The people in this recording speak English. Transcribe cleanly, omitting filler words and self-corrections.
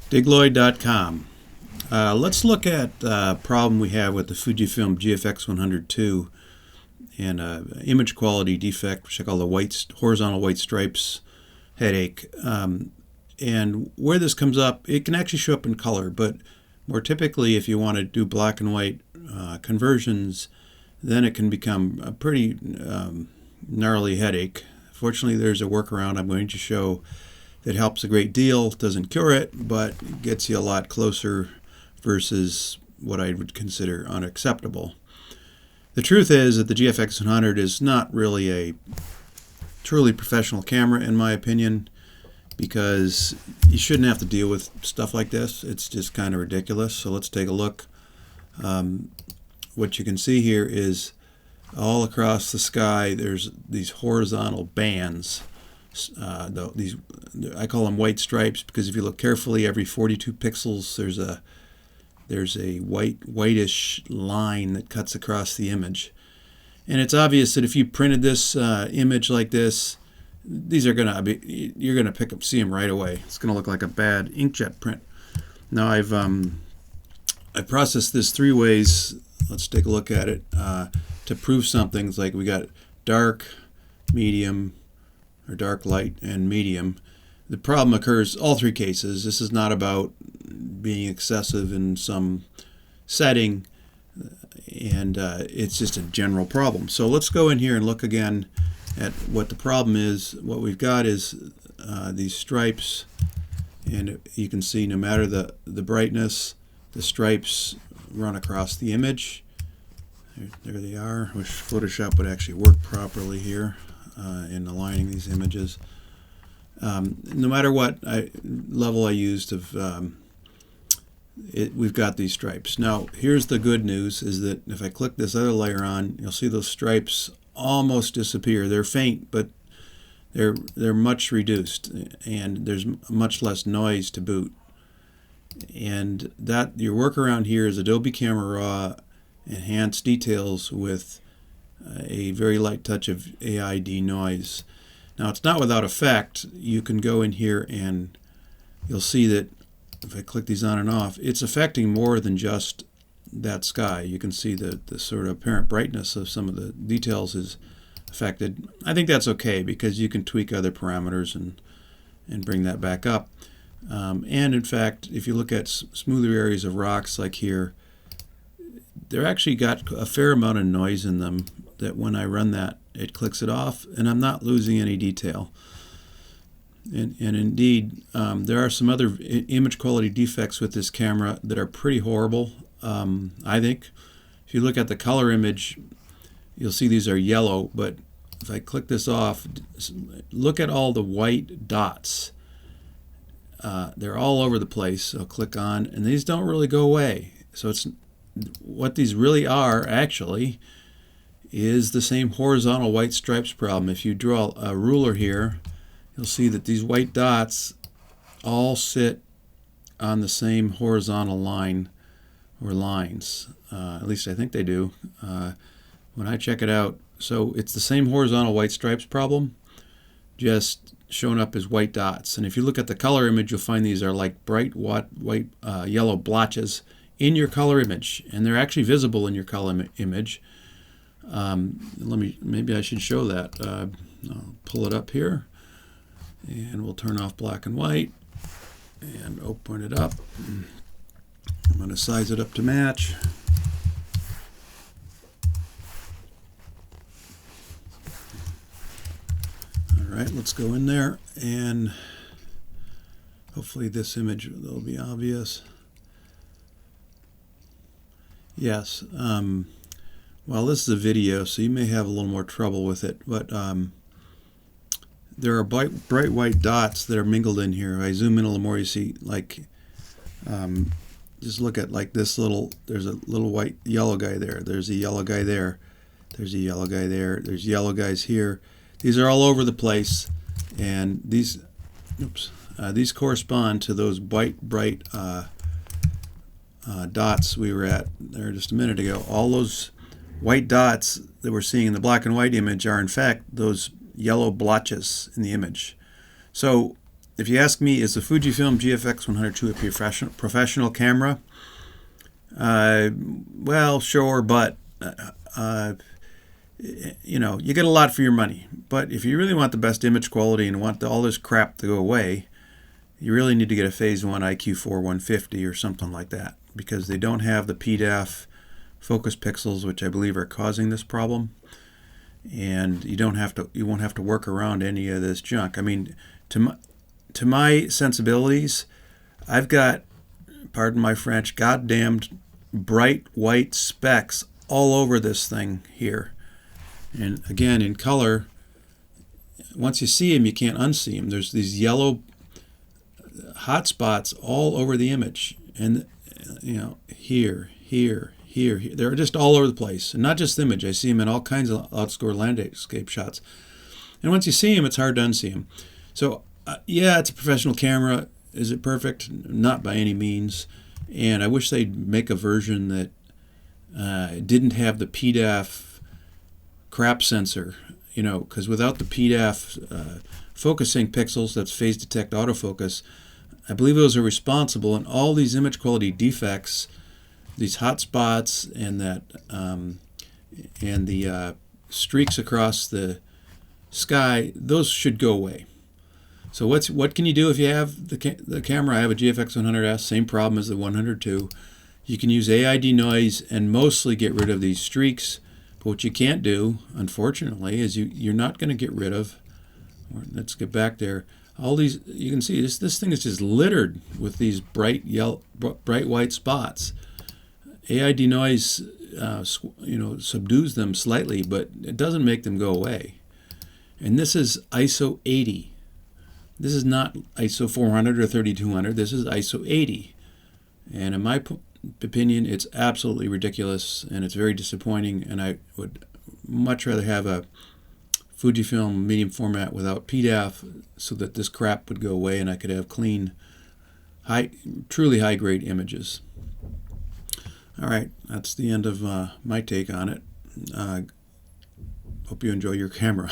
Digloid.com. Let's look at a problem we have with the Fujifilm GFX100 II and image quality defect, which I call the horizontal white stripes headache. And where this comes up, it can actually show up in color, but more typically if you want to do black and white conversions, then it can become a pretty gnarly headache. Fortunately, there's a workaround I'm going to show that helps a great deal. Doesn't cure it, but gets you a lot closer versus what I would consider unacceptable. The truth is that the GFX100 is not really a truly professional camera, in my opinion, because you shouldn't have to deal with stuff like this. It's just kind of ridiculous. So let's take a look. What you can see here is all across the sky there's these horizontal bands. I call them white stripes because if you look carefully, every 42 pixels there's a whitish line that cuts across the image. And it's obvious that if you printed this image like this, these are you're gonna see them right away. It's gonna look like a bad inkjet print. Now I've processed this three ways. Let's take a look at it to prove something. It's like we got dark, medium, or dark, light, and medium. The problem occurs all three cases. This is not about being excessive in some setting, and it's just a general problem. So let's go in here and look again at what the problem is. What we've got is these stripes, and you can see no matter the brightness, the stripes run across the image. There they are. Wish Photoshop would actually work properly here in aligning these images. No matter what level I used of we've got these stripes. Now here's the good news, is that if I click this other layer on, you'll see those stripes almost disappear. They're faint, but they're much reduced, and there's much less noise to boot. And that your workaround here is Adobe Camera Raw enhanced details with a very light touch of AI denoise. Now it's not without effect. You can go in here and you'll see that if I click these on and off, it's affecting more than just that sky. You can see the sort of apparent brightness of some of the details is affected. I think that's okay because you can tweak other parameters and bring that back up. And in fact, if you look at smoother areas of rocks like here, they're actually got a fair amount of noise in them that when I run that, it clicks it off, and I'm not losing any detail. And indeed, there are some other image quality defects with this camera that are pretty horrible, I think. If you look at the color image, you'll see these are yellow, but if I click this off, look at all the white dots. They're all over the place. I'll click on, and these don't really go away. So what these really are actually is the same horizontal white stripes problem. If you draw a ruler here, you'll see that these white dots all sit on the same horizontal line or lines. At least I think they do when I check it out. So it's the same horizontal white stripes problem, just shown up as white dots. And if you look at the color image, you'll find these are like bright white yellow blotches in your color image, and they're actually visible in your color image. Maybe I should show that. I'll pull it up here, and we'll turn off black and white and open it up. I'm going to size it up to match. Alright, let's go in there, and hopefully this image will be obvious. Yes, well, this is a video, so you may have a little more trouble with it, but there are bright white dots that are mingled in here. If I zoom in a little more, you see, like, just look at like this there's a little yellow guy there, there's a yellow guy there, there's a yellow guy there, there's yellow guys here. These are all over the place, and these correspond to those bright dots we were at there just a minute ago. All those white dots that we're seeing in the black and white image are in fact those yellow blotches in the image. So if you ask me, is the Fujifilm GFX100 II a professional camera? Well, sure, but you know, you get a lot for your money. But if you really want the best image quality and want all this crap to go away, you really need to get a Phase 1 IQ4 150 or something like that, because they don't have the PDAF focus pixels, which I believe are causing this problem. And you won't have to work around any of this junk. I mean, to my sensibilities, I've got, pardon my French, goddamned bright white specks all over this thing here. And again, in color, once you see them, you can't unsee them. There's these yellow hot spots all over the image, and you know, here. They're just all over the place, and not just the image. I see them in all kinds of outscore landscape shots. And once you see them, it's hard to unsee them. So yeah, it's a professional camera. Is it perfect? Not by any means. And I wish they'd make a version that didn't have the PDAF crap sensor, you know, because without the PDAF focusing pixels, that's phase detect autofocus, I believe those are responsible in all these image quality defects, these hot spots, and that and the streaks across the sky. Those should go away. So what can you do if you have the camera? I have a GFX100S, same problem as the 100 II. You can use AI denoise and mostly get rid of these streaks. But what you can't do, unfortunately, is you're not going to get rid of. Let's get back there. All these, you can see this thing is just littered with these bright white spots. AI denoise, you know, subdues them slightly, but it doesn't make them go away. And this is ISO 80. This is not ISO 400 or 3200. This is ISO 80. And in my opinion, it's absolutely ridiculous, and it's very disappointing. And I would much rather have a Fujifilm medium format without PDAF, so that this crap would go away and I could have clean, truly high-grade images. All right, that's the end of my take on it. Hope you enjoy your camera.